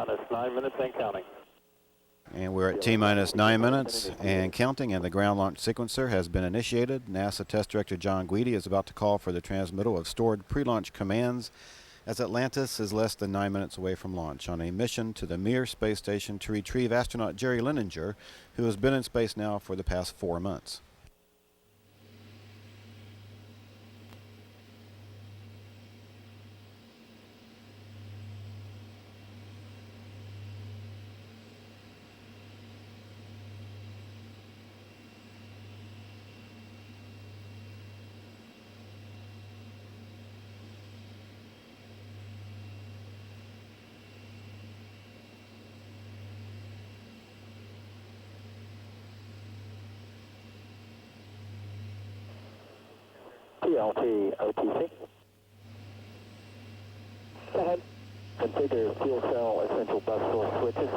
minus 9 minutes and counting. And we're at T-minus 9 minutes and counting, and the ground launch sequencer has been initiated. NASA Test Director John Guidi is about to call for the transmittal of stored pre-launch commands as Atlantis is less than 9 minutes away from launch on a mission to the Mir space station to retrieve astronaut Jerry Linenger, who has been in space now for the past 4 months. TLT OTC. Go ahead. Configure fuel cell essential bus source switches.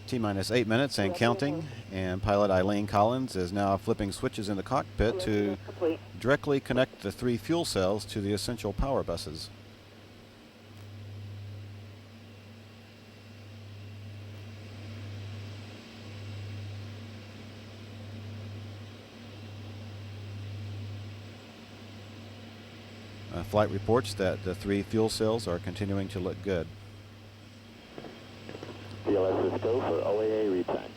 T-minus 8 minutes and counting, and pilot Eileen Collins is now flipping switches in the cockpit to directly connect the 3 fuel cells to the essential power buses. Flight reports that the 3 fuel cells are continuing to look good. DLS is go for OAA retract.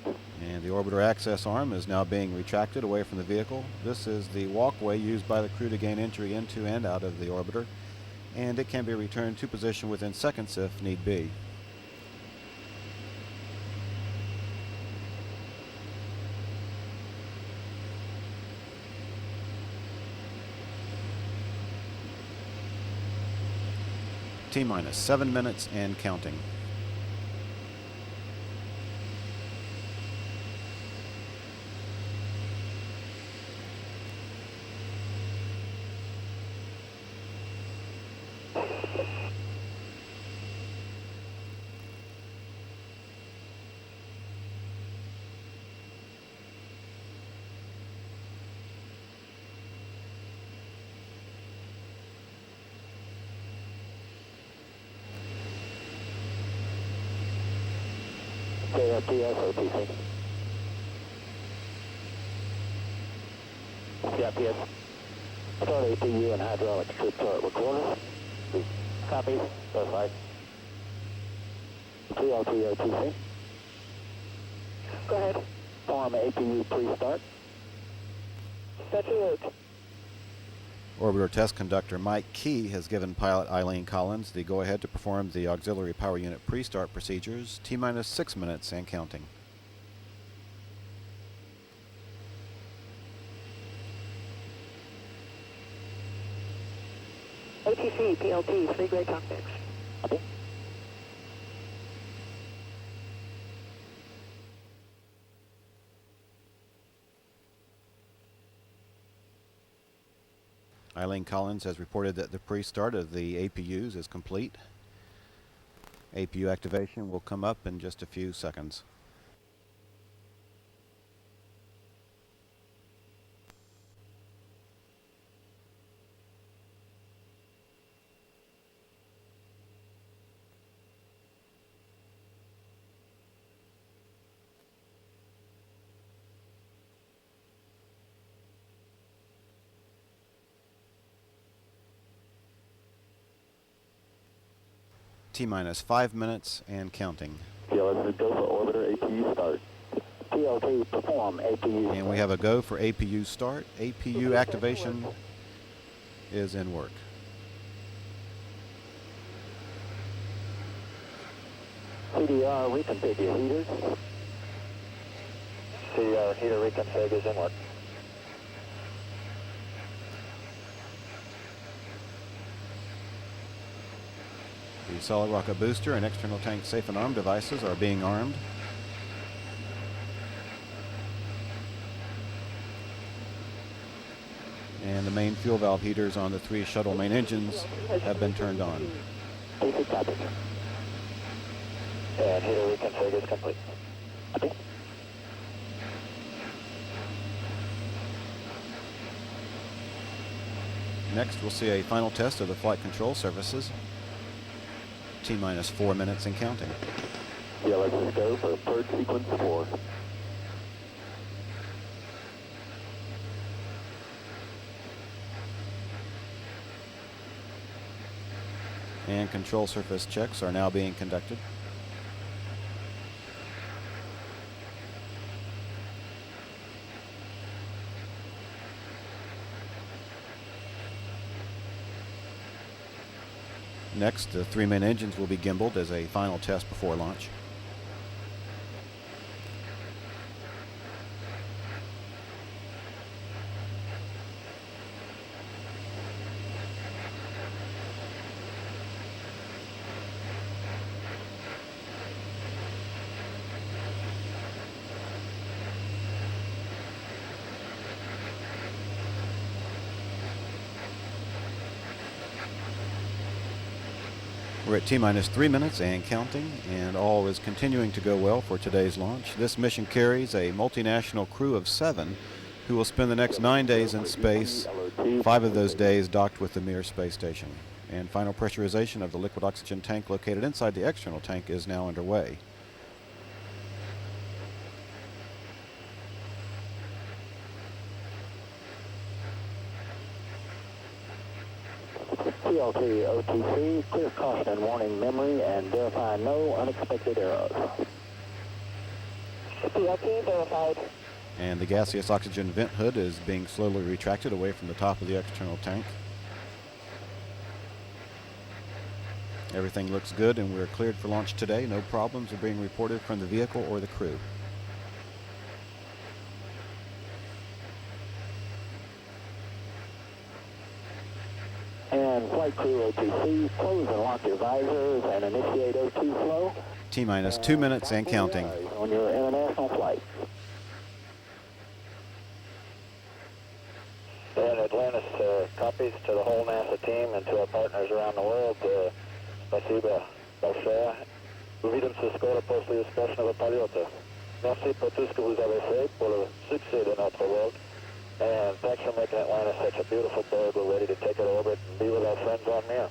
And the orbiter access arm is now being retracted away from the vehicle. This is the walkway used by the crew to gain entry into and out of the orbiter, and it can be returned to position within seconds if need be. T-minus 7 minutes and counting. KFTS OTC. KFTS. Start APU and hydraulic trip chart recorder. Copy. Specified. TLT OTC. Go ahead. Form APU pre-start. Statue work. Orbiter test conductor Mike Key has given pilot Eileen Collins the go-ahead to perform the auxiliary power unit pre-start procedures. T-minus 6 minutes and counting. OTC, PLT, 3 gray cockpits. Okay. Eileen Collins has reported that the pre-start of the APUs is complete. APU activation will come up in just a few seconds. T-minus 5 minutes and counting. TLS is go for orbiter APU start. TLT perform APU. And we have a go for APU start. APU activation is in work. CDR reconfigure heaters. CDR heater reconfig is in work. The solid rocket booster and external tank safe and arm devices are being armed. And the main fuel valve heaters on the 3 shuttle main engines have been turned on. Basic copy. And heater reconfig is complete. Okay. Next, we'll see a final test of the flight control surfaces. T-minus 4 minutes and counting. Yeah, let's just go for purge sequence 4. And control surface checks are now being conducted. Next, the 3 main engines will be gimbaled as a final test before launch. We're at T-minus 3 minutes and counting, and all is continuing to go well for today's launch. This mission carries a multinational crew of 7 who will spend the next 9 days in space, 5 of those days docked with the Mir space station. And final pressurization of the liquid oxygen tank located inside the external tank is now underway. TLT OTC, clear caution and warning memory and verify no unexpected errors. TLT verified. And the gaseous oxygen vent hood is being slowly retracted away from the top of the external tank. Everything looks good and we're cleared for launch today. No problems are being reported from the vehicle or the crew. And flight crew OTC, close and lock your visors and initiate O2 flow. T-minus 2 minutes and counting. On your international flights. And Atlantis copies to the whole NASA team and to our partners around the world. Спасибо большое. Увидимся скоро после успешного полета. Merci pour tout ce que vous avez fait pour le succès de notre world. And thanks for making Atlantis such a beautiful bird. We're ready to take it to orbit and be with our friends on Mir.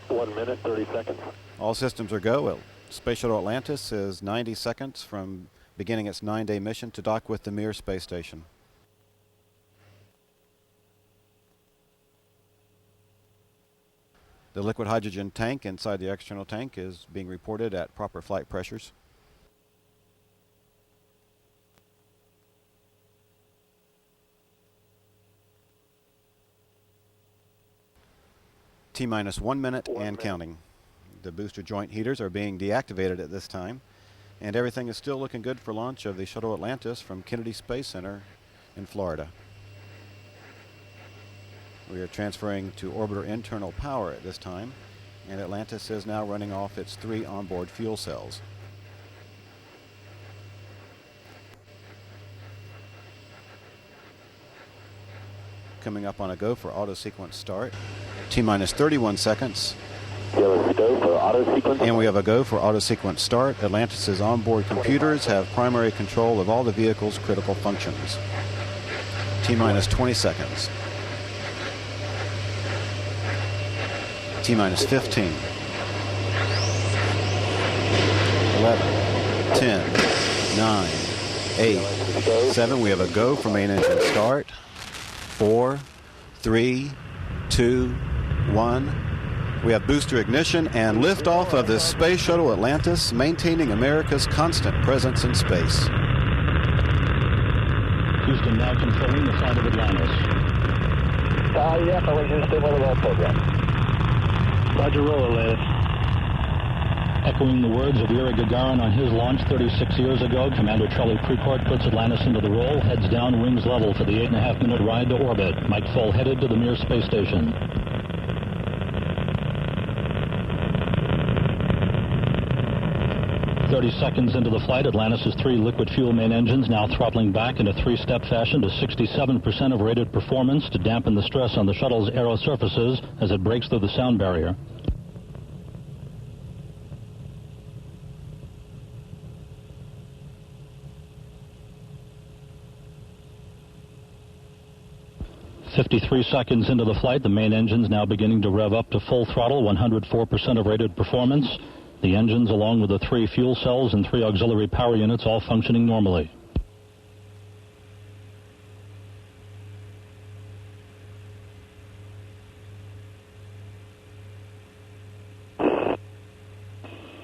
1 minute, 30 seconds. All systems are go. Space Shuttle Atlantis is 90 seconds from beginning its 9-day mission to dock with the Mir space station. The liquid hydrogen tank inside the external tank is being reported at proper flight pressures. T-minus 1 minute and counting. The booster joint heaters are being deactivated at this time, and everything is still looking good for launch of the Shuttle Atlantis from Kennedy Space Center in Florida. We are transferring to orbiter internal power at this time, and Atlantis is now running off its 3 onboard fuel cells. Coming up on a go for auto sequence start. T-minus 31 seconds. Yeah, let's go for auto sequence. And we have a go for auto sequence start. Atlantis's onboard computers have primary control of all the vehicle's critical functions. T-minus 20 seconds. T-minus 15. 11, 10, 9, 8, 7. We have a go for main engine start. 4, 3, 2, 1. We have booster ignition and liftoff of the Space Shuttle Atlantis, maintaining America's constant presence in space. Houston now controlling the flight of Atlantis. Yeah, we're Houston with our program. Roger, roll, Atlantis. Echoing the words of Yuri Gagarin on his launch 36 years ago, Commander Charlie Precourt puts Atlantis into the roll, heads down, wings level for the 8.5-minute ride to orbit. Mike Full headed to the Mir space station. Seconds into the flight, Atlantis' 3 liquid fuel main engines now throttling back in a 3-step fashion to 67% of rated performance to dampen the stress on the shuttle's aero surfaces as it breaks through the sound barrier. 53 seconds into the flight, the main engines now beginning to rev up to full throttle, 104% of rated performance. The engines, along with the 3 fuel cells and 3 auxiliary power units, all functioning normally.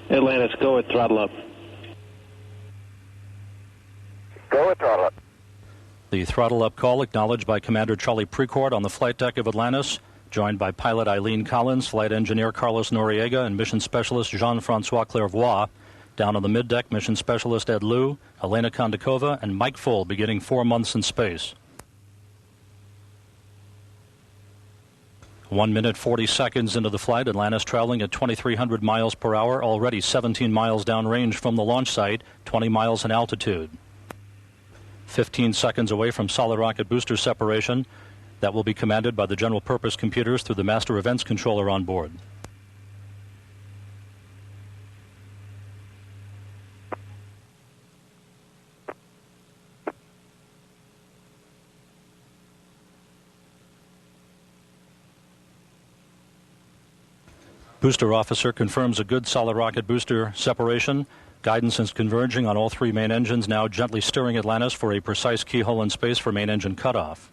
Atlantis, go with throttle up. Go with throttle up. The throttle up call acknowledged by Commander Charlie Precourt on the flight deck of Atlantis, joined by pilot Eileen Collins, flight engineer Carlos Noriega, and mission specialist Jean-Francois Clairvoy. Down on the middeck, mission specialist Ed Liu, Elena Kondakova, and Mike Full, beginning 4 months in space. 1 minute 40 seconds into the flight, Atlantis traveling at 2,300 miles per hour, already 17 miles downrange from the launch site, 20 miles in altitude. 15 seconds away from solid rocket booster separation. That will be commanded by the general purpose computers through the master events controller on board. Booster officer confirms a good solid rocket booster separation. Guidance is converging on all 3 main engines, now gently steering Atlantis for a precise keyhole in space for main engine cutoff.